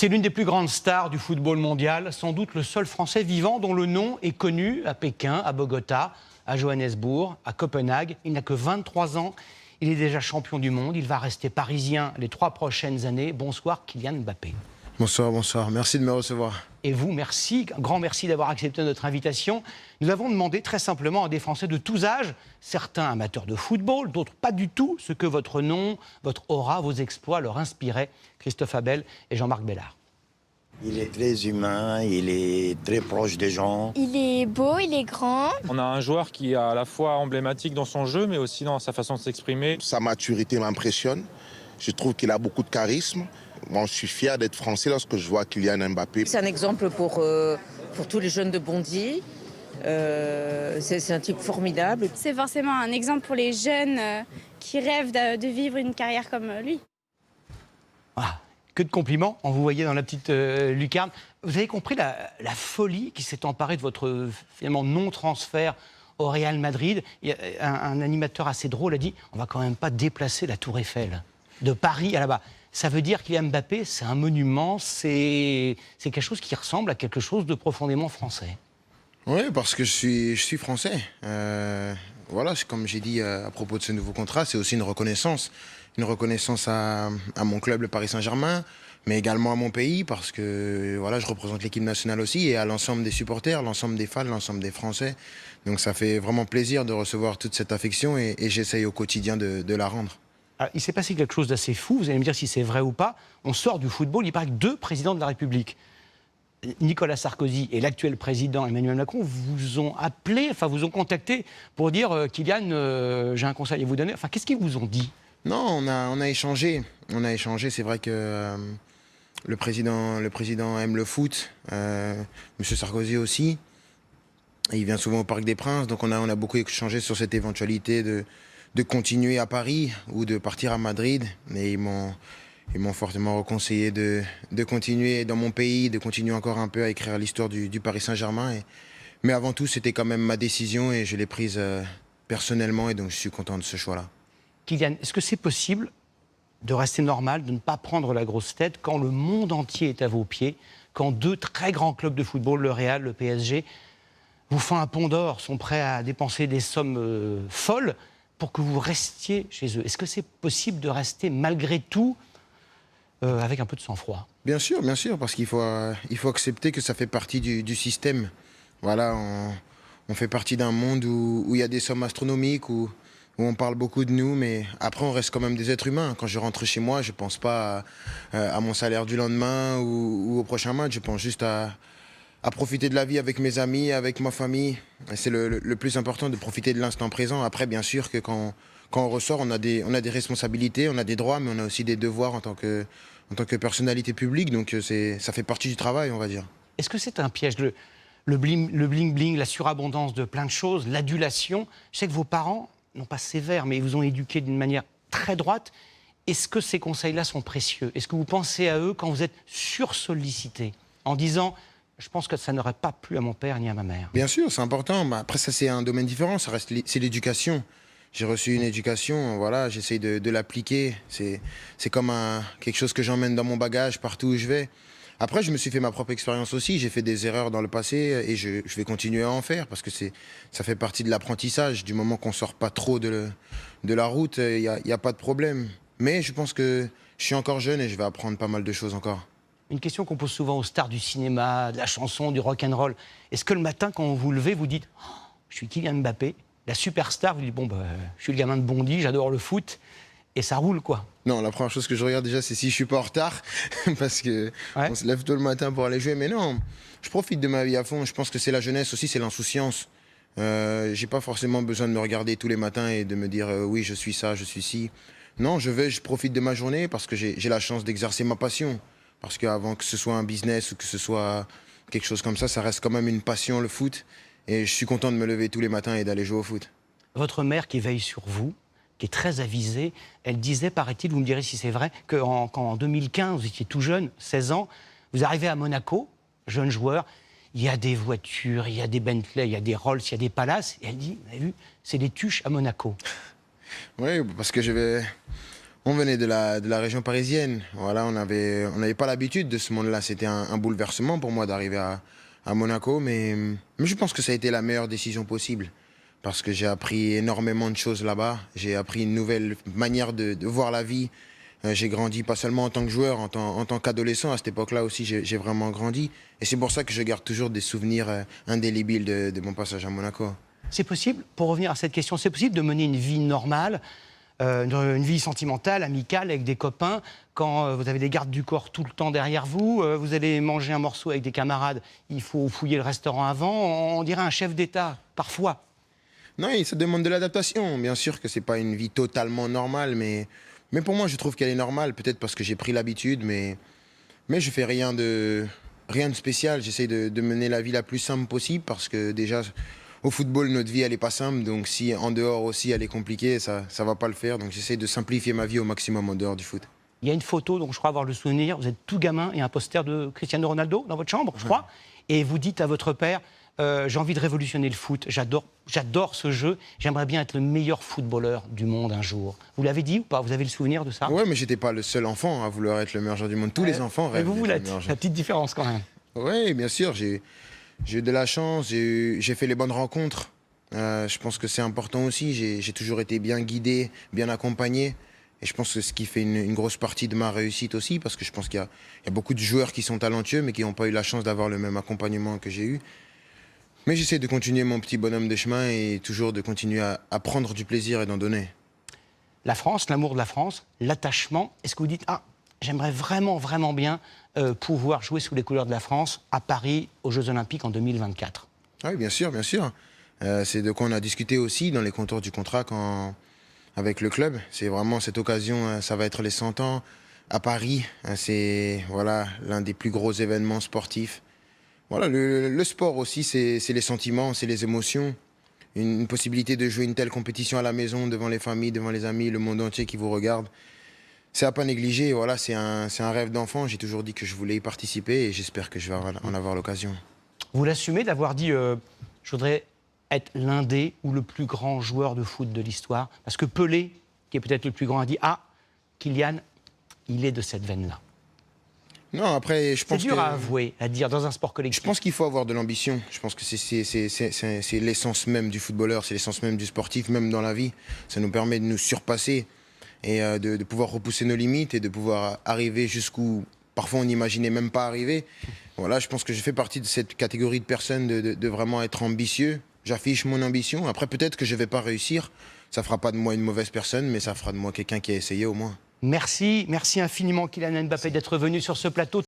C'est l'une des plus grandes stars du football mondial, sans doute le seul Français vivant dont le nom est connu à Pékin, à Bogota, à Johannesburg, à Copenhague. Il n'a que 23 ans, il est déjà champion du monde, il va rester parisien les 3 prochaines années. Bonsoir Kylian Mbappé. Bonsoir, bonsoir. Merci de me recevoir. Et vous, merci, un grand merci d'avoir accepté notre invitation. Nous avons demandé très simplement à des Français de tous âges, certains amateurs de football, d'autres pas du tout, ce que votre nom, votre aura, vos exploits leur inspiraient. Christophe Abel et Jean-Marc Bellard. Il est très humain, il est très proche des gens. Il est beau, il est grand. On a un joueur qui est à la fois emblématique dans son jeu, mais aussi dans sa façon de s'exprimer. Sa maturité m'impressionne. Je trouve qu'il a beaucoup de charisme. Moi, je suis fier d'être français lorsque je vois Kylian Mbappé. C'est un exemple pour tous les jeunes de Bondy. C'est un type formidable. C'est forcément un exemple pour les jeunes qui rêvent de vivre une carrière comme lui. Ah, que de compliments, on vous voyait dans la petite lucarne. Vous avez compris la folie qui s'est emparée de votre finalement non-transfert au Real Madrid. Il y a un animateur assez drôle a dit « On va quand même pas déplacer la Tour Eiffel de Paris à là-bas ». Ça veut dire qu'il y a Mbappé, c'est un monument, c'est quelque chose qui ressemble à quelque chose de profondément français. Oui, parce que je suis français. Voilà, comme j'ai dit à propos de ce nouveau contrat, c'est aussi une reconnaissance. Une reconnaissance à mon club, le Paris Saint-Germain, mais également à mon pays, parce que voilà, je représente l'équipe nationale aussi, et à l'ensemble des supporters, l'ensemble des fans, l'ensemble des Français. Donc ça fait vraiment plaisir de recevoir toute cette affection, et j'essaye au quotidien de la rendre. Alors, il s'est passé quelque chose d'assez fou, vous allez me dire si c'est vrai ou pas. On sort du football, il paraît que 2 présidents de la République, Nicolas Sarkozy et l'actuel président Emmanuel Macron, vous ont appelé, enfin vous ont contacté pour dire Kylian, j'ai un conseil à vous donner. Enfin, qu'est-ce qu'ils vous ont dit? Non, on a échangé. On a échangé. C'est vrai que le président aime le foot. Monsieur Sarkozy aussi. Et il vient souvent au Parc des Princes. Donc on a beaucoup échangé sur cette éventualité de continuer à Paris ou de partir à Madrid. Et ils m'ont fortement reconseillé de continuer dans mon pays, de continuer encore un peu à écrire l'histoire du Paris Saint-Germain. Mais avant tout, c'était quand même ma décision et je l'ai prise personnellement. Et donc je suis content de ce choix-là. Kylian, est-ce que c'est possible de rester normal, de ne pas prendre la grosse tête quand le monde entier est à vos pieds, quand 2 très grands clubs de football, le Real, le PSG, vous font un pont d'or, sont prêts à dépenser des sommes folles pour que vous restiez chez eux? Est-ce que c'est possible de rester malgré tout avec un peu de sang-froid? Bien sûr, parce qu'il faut accepter que ça fait partie du système. Voilà, on fait partie d'un monde où il y a des sommes astronomiques, où on parle beaucoup de nous, mais après on reste quand même des êtres humains. Quand je rentre chez moi, je ne pense pas à mon salaire du lendemain ou au prochain match. Je pense juste à profiter de la vie avec mes amis, avec ma famille. C'est le plus important, de profiter de l'instant présent. Après, bien sûr que quand on ressort, on a des responsabilités, on a des droits, mais on a aussi des devoirs en tant que personnalité publique. Donc ça fait partie du travail, on va dire. Est-ce que c'est un piège, le bling-bling, la surabondance de plein de choses, l'adulation? Je sais que vos parents, non pas sévères, mais ils vous ont éduqué d'une manière très droite. Est-ce que ces conseils-là sont précieux? Est-ce que vous pensez à eux quand vous êtes sursollicité, en disant « je pense que ça n'aurait pas plu à mon père ni à ma mère ». Bien sûr, c'est important. Après, ça, c'est un domaine différent. C'est l'éducation. J'ai reçu une éducation, voilà, j'essaye de l'appliquer. C'est comme quelque chose que j'emmène dans mon bagage partout où je vais. Après, je me suis fait ma propre expérience aussi. J'ai fait des erreurs dans le passé et je vais continuer à en faire parce que ça fait partie de l'apprentissage. Du moment qu'on ne sort pas trop de la route, il n'y a pas de problème. Mais je pense que je suis encore jeune et je vais apprendre pas mal de choses encore. Une question qu'on pose souvent aux stars du cinéma, de la chanson, du rock'n'roll. Est-ce que le matin, quand vous vous levez, vous dites oh, « je suis Kylian Mbappé », la superstar, vous dites « bon, je suis le gamin de Bondy, j'adore le foot ». Et ça roule, quoi. Non, la première chose que je regarde déjà, c'est si je suis pas en retard, parce que on se lève tôt le matin pour aller jouer. Mais non, je profite de ma vie à fond. Je pense que c'est la jeunesse aussi, c'est l'insouciance. J'ai pas forcément besoin de me regarder tous les matins et de me dire oui, je suis ça, je suis ci. Non, je profite de ma journée parce que j'ai la chance d'exercer ma passion. Parce qu'avant que ce soit un business ou que ce soit quelque chose comme ça reste quand même une passion, le foot. Et je suis content de me lever tous les matins et d'aller jouer au foot. Votre mère qui veille sur vous, qui est très avisée, elle disait, paraît-il, vous me direz si c'est vrai, qu'en 2015, vous étiez tout jeune, 16 ans, vous arrivez à Monaco, jeune joueur, il y a des voitures, il y a des Bentley, il y a des Rolls, il y a des palaces, et elle dit, vous avez vu, c'est des tuches à Monaco. Oui, parce que On venait de la région parisienne. Voilà, on n'avait pas l'habitude de ce monde-là. C'était un bouleversement pour moi d'arriver à Monaco, mais je pense que ça a été la meilleure décision possible. Parce que j'ai appris énormément de choses là-bas. J'ai appris une nouvelle manière de voir la vie. J'ai grandi pas seulement en tant que joueur, en tant qu'adolescent. À cette époque-là aussi, j'ai vraiment grandi. Et c'est pour ça que je garde toujours des souvenirs indélébiles de mon passage à Monaco. C'est possible, pour revenir à cette question, c'est possible de mener une vie normale, une vie sentimentale, amicale, avec des copains, quand vous avez des gardes du corps tout le temps derrière vous, vous allez manger un morceau avec des camarades, il faut fouiller le restaurant avant, on dirait un chef d'État, parfois. Non, et ça demande de l'adaptation. Bien sûr que c'est pas une vie totalement normale, mais pour moi, je trouve qu'elle est normale. Peut-être parce que j'ai pris l'habitude, mais je fais rien de spécial. J'essaie de mener la vie la plus simple possible parce que déjà, au football, notre vie, elle est pas simple. Donc si en dehors aussi, elle est compliquée, ça va pas le faire. Donc j'essaie de simplifier ma vie au maximum en dehors du foot. Il y a une photo, donc je crois avoir le souvenir, vous êtes tout gamin et un poster de Cristiano Ronaldo dans votre chambre, je crois, et vous dites à votre père, j'ai envie de révolutionner le foot, j'adore ce jeu, j'aimerais bien être le meilleur footballeur du monde un jour. Vous l'avez dit ou pas? Vous avez le souvenir de ça? Ouais, mais j'étais pas le seul enfant à vouloir être le meilleur joueur du monde. Tous les enfants rêvent. Mais vous d'être le l'êtes, meilleur joueur. la petite différence quand même. Oui, bien sûr, j'ai eu de la chance, j'ai fait les bonnes rencontres. Je pense que c'est important aussi, j'ai toujours été bien guidé, bien accompagné. Et je pense que c'est ce qui fait une grosse partie de ma réussite aussi, parce que je pense qu'il y a beaucoup de joueurs qui sont talentueux, mais qui n'ont pas eu la chance d'avoir le même accompagnement que j'ai eu. Mais j'essaie de continuer mon petit bonhomme de chemin et toujours de continuer à prendre du plaisir et d'en donner. La France, l'amour de la France, l'attachement, est-ce que vous dites, j'aimerais vraiment, vraiment bien pouvoir jouer sous les couleurs de la France à Paris, aux Jeux Olympiques en 2024? Oui, bien sûr, bien sûr. C'est de quoi on a discuté aussi dans les contours du contrat avec le club. C'est vraiment cette occasion, ça va être les 100 ans à Paris. C'est voilà, l'un des plus gros événements sportifs. Voilà, le sport aussi, c'est les sentiments, c'est les émotions. Une possibilité de jouer une telle compétition à la maison, devant les familles, devant les amis, le monde entier qui vous regarde. C'est à pas négliger, voilà, c'est un rêve d'enfant. J'ai toujours dit que je voulais y participer et j'espère que je vais en avoir l'occasion. Vous l'assumez d'avoir dit, je voudrais être l'un des ou le plus grand joueur de foot de l'histoire? Parce que Pelé, qui est peut-être le plus grand, a dit, Kylian, il est de cette veine-là. Non, après, je pense c'est dur que... à avouer, à dire dans un sport collectif. Je pense qu'il faut avoir de l'ambition. Je pense que c'est l'essence même du footballeur, c'est l'essence même du sportif, même dans la vie. Ça nous permet de nous surpasser et de pouvoir repousser nos limites et de pouvoir arriver jusqu'où parfois on n'imaginait même pas arriver. Voilà, je pense que je fais partie de cette catégorie de personnes de vraiment être ambitieux. J'affiche mon ambition. Après, peut-être que je ne vais pas réussir. Ça ne fera pas de moi une mauvaise personne, mais ça fera de moi quelqu'un qui a essayé au moins. Merci infiniment Kylian Mbappé d'être venu sur ce plateau.